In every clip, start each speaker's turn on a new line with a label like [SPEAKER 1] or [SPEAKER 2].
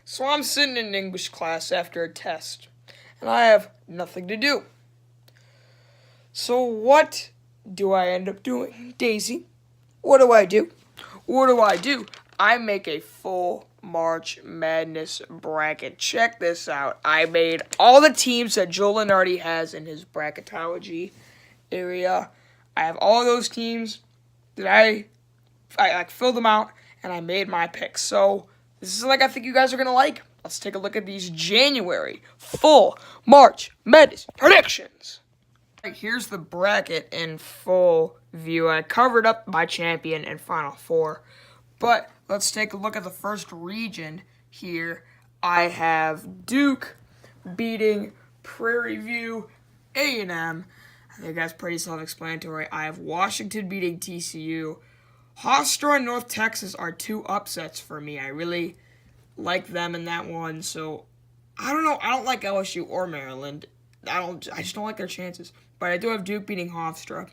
[SPEAKER 1] So I'm sitting in English class after a test, and I have nothing to do. So what do I end up doing? Daisy, what do I do? What do I do? I make a full March Madness bracket. Check this out. I made all the teams that Joe Lenardi has in his bracketology area. I have all those teams that I filled them out, and I made my picks. So this is I think you guys are gonna like. Let's take a look at these January full March Madness predictions. All right, here's the bracket in full view. I covered up my champion and Final Four, but let's take a look at the first region here. I have Duke beating Prairie View A&M. I think that's pretty self-explanatory. I have Washington beating TCU. Hofstra and North Texas are two upsets for me. I really like them in that one. So, I don't know. I don't like LSU or Maryland. I just don't like their chances. But I do have Duke beating Hofstra.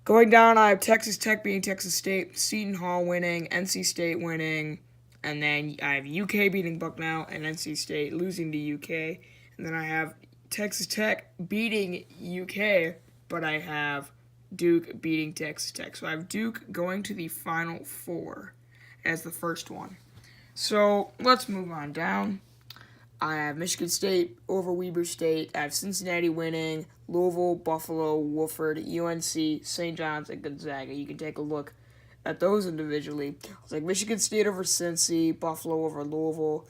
[SPEAKER 1] Going down, I have Texas Tech beating Texas State, Seton Hall winning, NC State winning, and then I have UK beating Bucknell and NC State losing to UK. And then I have Texas Tech beating UK, but I have Duke beating Texas Tech. So I have Duke going to the Final Four as the first one. So let's move on down. I have Michigan State over Weber State. I have Cincinnati winning, Louisville, Buffalo, Wofford, UNC, St. John's, and Gonzaga. You can take a look at those individually. It's like Michigan State over Cincy, Buffalo over Louisville,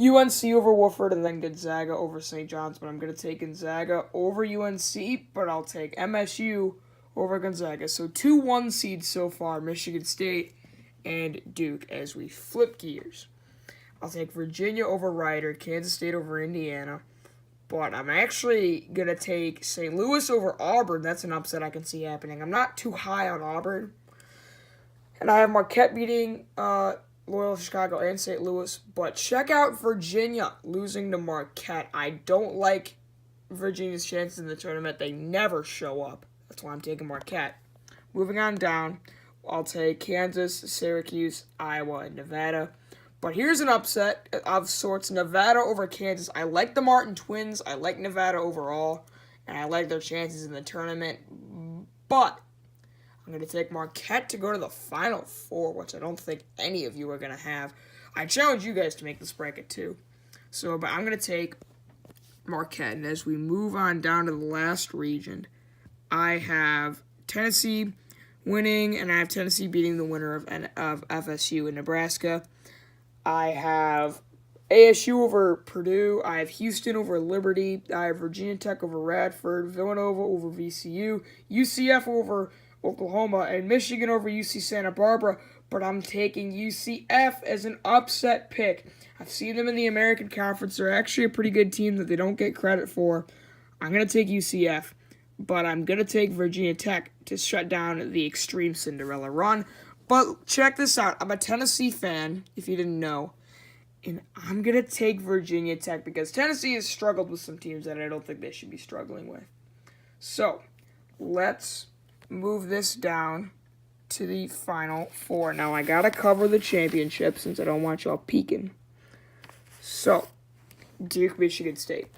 [SPEAKER 1] UNC over Wofford, and then Gonzaga over St. John's. But I'm going to take Gonzaga over UNC, but I'll take MSU over Gonzaga. So 2 1 seeds so far, Michigan State and Duke, as we flip gears. I'll take Virginia over Rider, Kansas State over Indiana. But I'm actually going to take St. Louis over Auburn. That's an upset I can see happening. I'm not too high on Auburn. And I have Marquette beating Loyola Chicago and St. Louis. But check out Virginia losing to Marquette. I don't like Virginia's chances in the tournament. They never show up. That's why I'm taking Marquette. Moving on down, I'll take Kansas, Syracuse, Iowa, and Nevada. But here's an upset of sorts, Nevada over Kansas. I like the Martin Twins. I like Nevada overall, and I like their chances in the tournament. But I'm going to take Marquette to go to the Final Four, which I don't think any of you are going to have. I challenge you guys to make this bracket too. But I'm going to take Marquette. And as we move on down to the last region, I have Tennessee winning, and I have Tennessee beating the winner of FSU and Nebraska. I have ASU over Purdue. I have Houston over Liberty. I have Virginia Tech over Radford. Villanova over VCU. UCF over Oklahoma. And Michigan over UC Santa Barbara. But I'm taking UCF as an upset pick. I've seen them in the American Conference. They're actually a pretty good team that they don't get credit for. I'm going to take UCF. But I'm going to take Virginia Tech to shut down the extreme Cinderella run. But check this out. I'm a Tennessee fan, if you didn't know. And I'm going to take Virginia Tech because Tennessee has struggled with some teams that I don't think they should be struggling with. So, let's move this down to the Final Four. Now, I got to cover the championship since I don't want y'all peeking. So, Duke, Michigan State.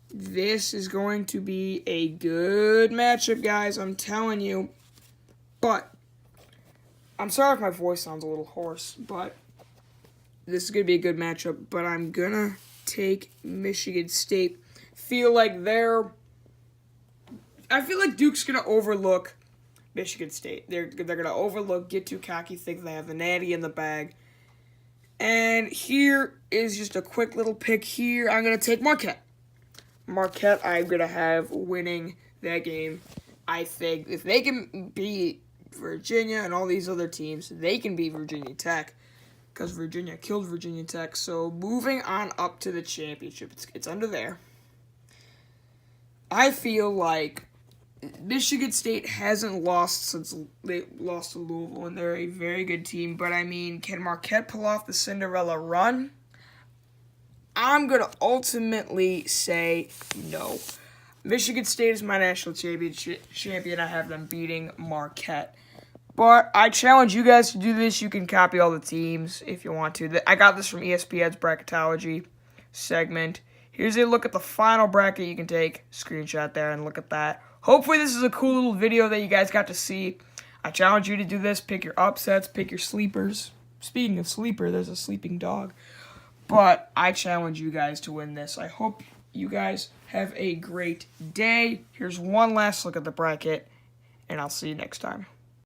[SPEAKER 1] This is going to be a good matchup, guys. I'm telling you. But I'm sorry if my voice sounds a little hoarse, but this is going to be a good matchup. But I'm going to take Michigan State. I feel like Duke's going to overlook Michigan State. They're going to overlook, get too cocky, think they have the natty in the bag. And here is just a quick little pick here. I'm going to take Marquette. Marquette, I'm going to have winning that game. I think if they can beat Virginia and all these other teams, they can beat Virginia Tech because Virginia killed Virginia Tech. So moving on up to the championship, it's under there. I feel like Michigan State hasn't lost since they lost to Louisville, and they're a very good team. But I mean, can Marquette pull off the Cinderella run? I'm going to ultimately say no. Michigan State is my national champion. I have them beating Marquette. But I challenge you guys to do this. You can copy all the teams if you want to. I got this from ESPN's bracketology segment. Here's a look at the final bracket you can take. Screenshot there and look at that. Hopefully this is a cool little video that you guys got to see. I challenge you to do this. Pick your upsets. Pick your sleepers. Speaking of sleeper, there's a sleeping dog. But I challenge you guys to win this. I hope you guys have a great day. Here's one last look at the bracket, and I'll see you next time.